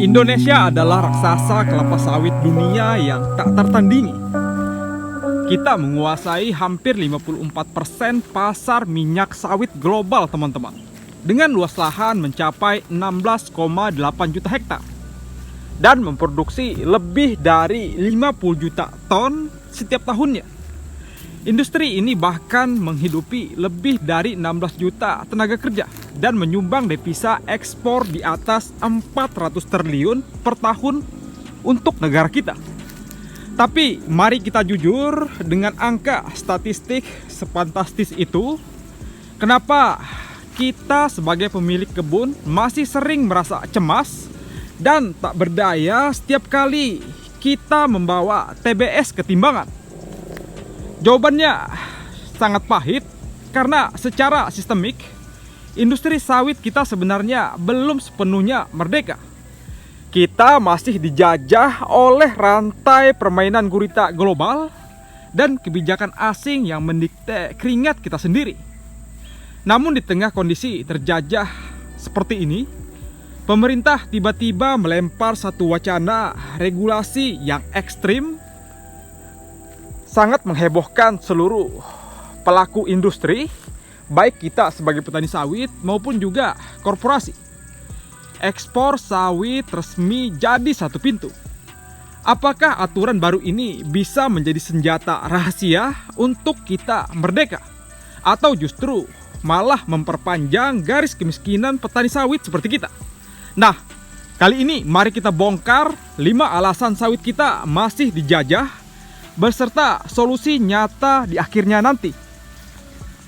Indonesia adalah raksasa kelapa sawit dunia yang tak tertandingi. Kita menguasai hampir 54% pasar minyak sawit global, teman-teman. Dengan luas lahan mencapai 16,8 juta hektar dan memproduksi lebih dari 50 juta ton setiap tahunnya. Industri ini bahkan menghidupi lebih dari 16 juta tenaga kerja dan menyumbang devisa ekspor di atas 400 triliun per tahun untuk negara kita. Tapi mari kita jujur, dengan angka statistik sefantastis itu, kenapa kita sebagai pemilik kebun masih sering merasa cemas dan tak berdaya setiap kali kita membawa TBS ke timbangan? Jawabannya sangat pahit, karena secara sistemik industri sawit kita sebenarnya belum sepenuhnya merdeka. Kita masih dijajah oleh rantai permainan gurita global dan kebijakan asing yang mendikte keringat kita sendiri. Namun di tengah kondisi terjajah seperti ini, pemerintah tiba-tiba melempar satu wacana regulasi yang ekstrim, sangat menghebohkan seluruh pelaku industri, baik kita sebagai petani sawit maupun juga korporasi. Ekspor sawit resmi jadi satu pintu. Apakah aturan baru ini bisa menjadi senjata rahasia untuk kita merdeka? Atau justru malah memperpanjang garis kemiskinan petani sawit seperti kita? Nah, kali ini mari kita bongkar 5 alasan sawit kita masih dijajah beserta solusi nyata di akhirnya nanti.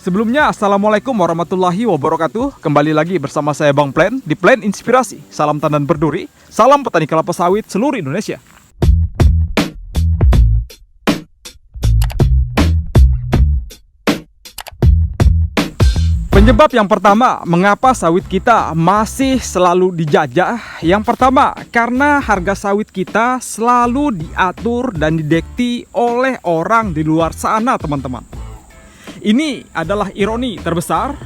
Sebelumnya, Assalamualaikum warahmatullahi wabarakatuh. Kembali lagi bersama saya Bang Plan di Plan Inspirasi. Salam tandan berduri, salam petani kelapa sawit seluruh Indonesia. Penyebab yang pertama, mengapa sawit kita masih selalu dijajah? Yang pertama, karena harga sawit kita selalu diatur dan didikti oleh orang di luar sana, teman-teman. Ini adalah ironi terbesar.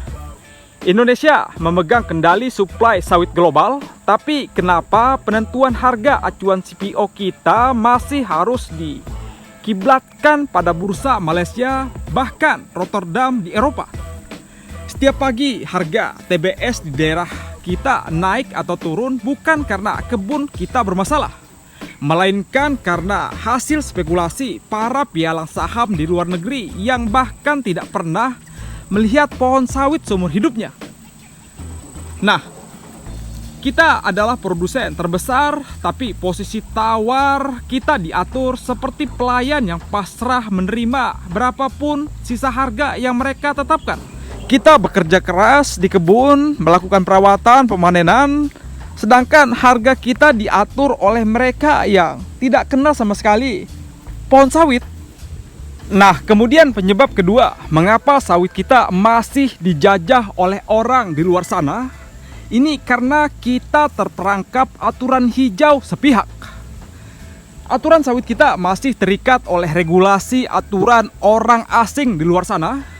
Indonesia memegang kendali suplai sawit global, tapi kenapa penentuan harga acuan CPO kita masih harus dikiblatkan pada bursa Malaysia, bahkan Rotterdam di Eropa? Setiap pagi harga TBS di daerah kita naik atau turun bukan karena kebun kita bermasalah, melainkan karena hasil spekulasi para pialang saham di luar negeri yang bahkan tidak pernah melihat pohon sawit seumur hidupnya. Nah, kita adalah produsen terbesar, tapi posisi tawar kita diatur seperti pelayan yang pasrah menerima berapapun sisa harga yang mereka tetapkan. Kita bekerja keras di kebun, melakukan perawatan, pemanenan, sedangkan harga kita diatur oleh mereka yang tidak kenal sama sekali pohon sawit. Nah, kemudian penyebab kedua, mengapa sawit kita masih dijajah oleh orang di luar sana? Ini karena kita terperangkap aturan hijau sepihak. Aturan sawit kita masih terikat oleh regulasi aturan orang asing di luar sana.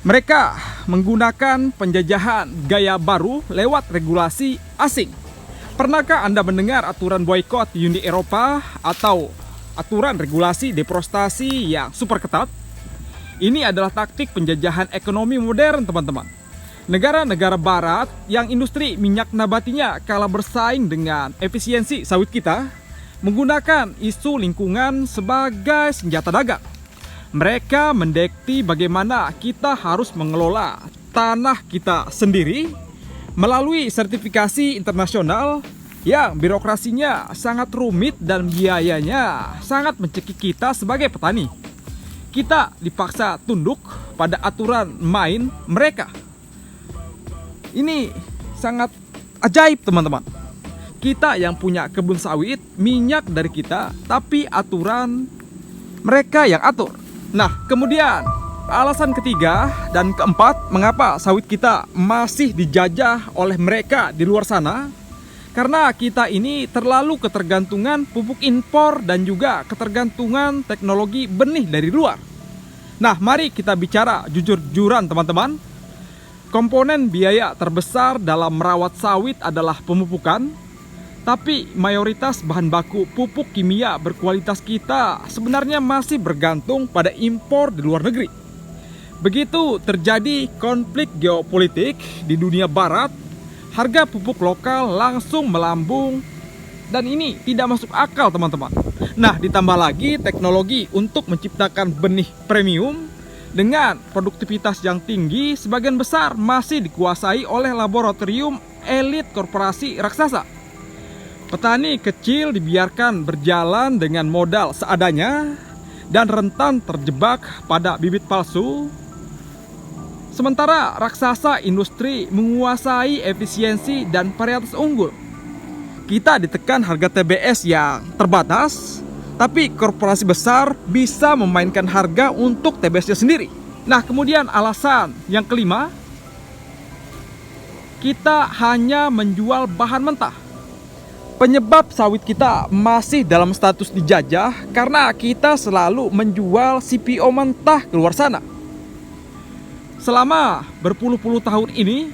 Mereka menggunakan penjajahan gaya baru lewat regulasi asing. Pernahkah Anda mendengar aturan boykot di Uni Eropa atau aturan regulasi deforestasi yang super ketat? Ini adalah taktik penjajahan ekonomi modern, teman-teman. Negara-negara barat yang industri minyak nabatinya kalah bersaing dengan efisiensi sawit kita, menggunakan isu lingkungan sebagai senjata dagang. Mereka mendikti bagaimana kita harus mengelola tanah kita sendiri melalui sertifikasi internasional yang birokrasinya sangat rumit dan biayanya sangat mencekik kita sebagai petani. Kita dipaksa tunduk pada aturan main mereka. Ini sangat ajaib, teman-teman. Kita yang punya kebun sawit, minyak dari kita, tapi aturan mereka yang atur. Nah, kemudian alasan ketiga dan keempat, mengapa sawit kita masih dijajah oleh mereka di luar sana? Karena kita ini terlalu ketergantungan pupuk impor dan juga ketergantungan teknologi benih dari luar. Nah, mari kita bicara jujur-jujuran, teman-teman. Komponen biaya terbesar dalam merawat sawit adalah pemupukan, tapi mayoritas bahan baku pupuk kimia berkualitas kita sebenarnya masih bergantung pada impor di luar negeri. Begitu terjadi konflik geopolitik di dunia barat, harga pupuk lokal langsung melambung, dan ini tidak masuk akal teman-teman. Nah, ditambah lagi teknologi untuk menciptakan benih premium dengan produktivitas yang tinggi sebagian besar masih dikuasai oleh laboratorium elit korporasi raksasa. Petani kecil dibiarkan berjalan dengan modal seadanya dan rentan terjebak pada bibit palsu. Sementara raksasa industri menguasai efisiensi dan varietas unggul. Kita ditekan harga TBS yang terbatas, tapi korporasi besar bisa memainkan harga untuk TBS-nya sendiri. Nah, kemudian alasan yang kelima, kita hanya menjual bahan mentah. Penyebab sawit kita masih dalam status dijajah karena kita selalu menjual CPO mentah keluar sana. Selama berpuluh-puluh tahun ini,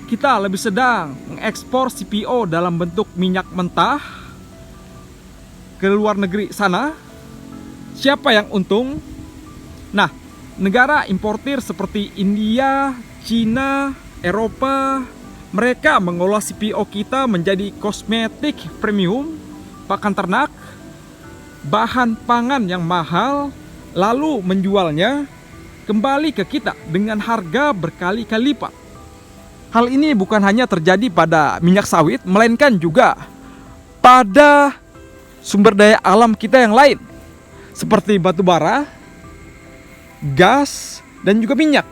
kita lebih sedang mengekspor CPO dalam bentuk minyak mentah ke luar negeri sana. Siapa yang untung? Nah, negara importir seperti India, Cina, Eropa, mereka mengolah CPO kita menjadi kosmetik premium, pakan ternak, bahan pangan yang mahal, lalu menjualnya kembali ke kita dengan harga berkali-kali lipat. Hal ini bukan hanya terjadi pada minyak sawit, melainkan juga pada sumber daya alam kita yang lain, seperti batu bara, gas, dan juga minyak.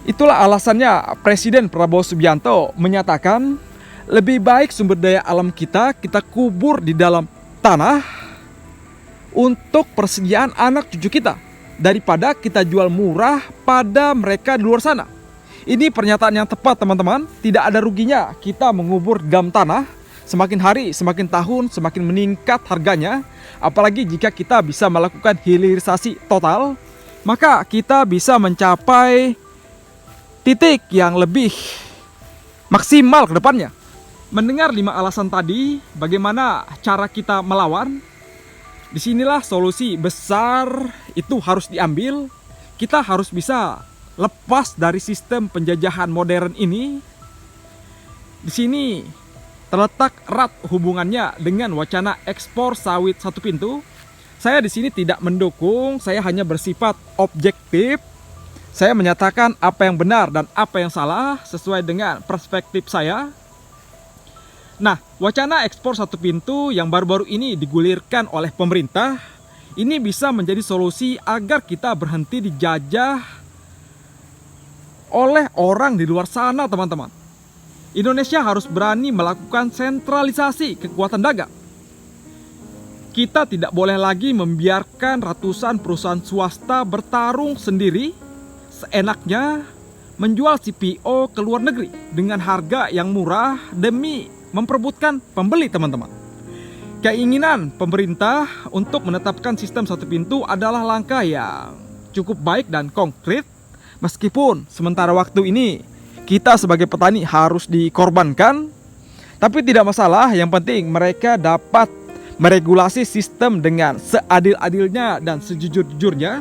Itulah alasannya Presiden Prabowo Subianto menyatakan lebih baik sumber daya alam kita kubur di dalam tanah untuk persediaan anak cucu kita, daripada kita jual murah pada mereka di luar sana. Ini pernyataan yang tepat teman-teman. Tidak ada ruginya kita mengubur di dalam tanah. Semakin hari, semakin tahun, semakin meningkat harganya. Apalagi jika kita bisa melakukan hilirisasi total, maka kita bisa mencapai titik yang lebih maksimal ke depannya. Mendengar 5 alasan tadi, bagaimana cara kita melawan? Disinilah solusi besar itu harus diambil. Kita harus bisa lepas dari sistem penjajahan modern ini. Di sini terletak erat hubungannya dengan wacana ekspor sawit satu pintu. Saya di sini tidak mendukung, saya hanya bersifat objektif. Saya menyatakan apa yang benar dan apa yang salah sesuai dengan perspektif saya. Nah, wacana ekspor satu pintu yang baru-baru ini digulirkan oleh pemerintah, ini bisa menjadi solusi agar kita berhenti dijajah oleh orang di luar sana, teman-teman. Indonesia harus berani melakukan sentralisasi kekuatan dagang. Kita tidak boleh lagi membiarkan ratusan perusahaan swasta bertarung sendiri seenaknya menjual CPO ke luar negeri dengan harga yang murah demi memperebutkan pembeli, teman-teman. Keinginan pemerintah untuk menetapkan sistem satu pintu adalah langkah yang cukup baik dan konkret, meskipun sementara waktu ini kita sebagai petani harus dikorbankan. Tapi tidak masalah, yang penting mereka dapat meregulasi sistem dengan seadil-adilnya dan sejujur-jujurnya.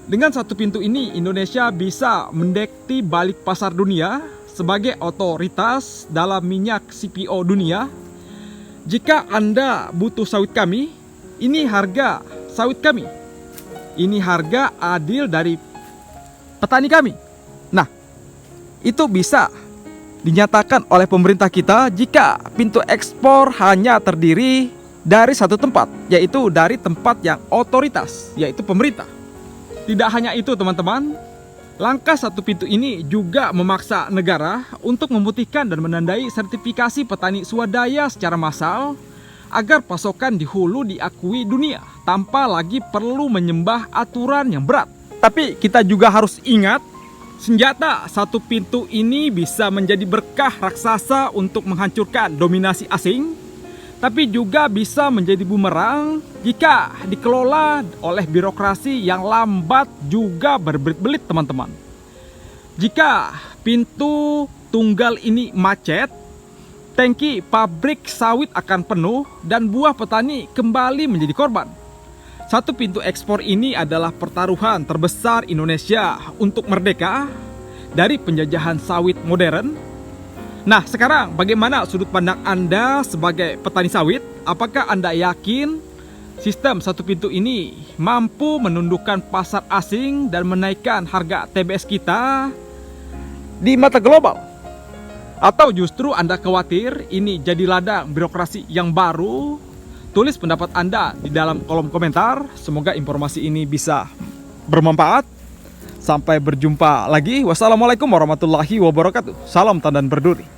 Dengan satu pintu ini, Indonesia bisa mendekti balik pasar dunia sebagai otoritas dalam minyak CPO dunia. Jika Anda butuh sawit kami, ini harga sawit kami. Ini harga adil dari petani kami. Nah, itu bisa dinyatakan oleh pemerintah kita jika pintu ekspor hanya terdiri dari satu tempat, yaitu dari tempat yang otoritas, yaitu pemerintah. Tidak hanya itu, teman-teman, langkah satu pintu ini juga memaksa negara untuk memutihkan dan menandai sertifikasi petani swadaya secara massal agar pasokan di hulu diakui dunia tanpa lagi perlu menyembah aturan yang berat. Tapi kita juga harus ingat, senjata satu pintu ini bisa menjadi berkah raksasa untuk menghancurkan dominasi asing, tapi juga bisa menjadi bumerang jika dikelola oleh birokrasi yang lambat juga berbelit-belit, teman-teman. Jika pintu tunggal ini macet, tangki pabrik sawit akan penuh dan buah petani kembali menjadi korban. Satu pintu ekspor ini adalah pertaruhan terbesar Indonesia untuk merdeka dari penjajahan sawit modern. Nah, sekarang bagaimana sudut pandang Anda sebagai petani sawit? Apakah Anda yakin sistem satu pintu ini mampu menundukkan pasar asing dan menaikkan harga TBS kita di mata global? Atau justru Anda khawatir ini jadi ladang birokrasi yang baru? Tulis pendapat Anda di dalam kolom komentar. Semoga informasi ini bisa bermanfaat. Sampai berjumpa lagi. Wassalamualaikum warahmatullahi wabarakatuh. Salam Tandan Berduri.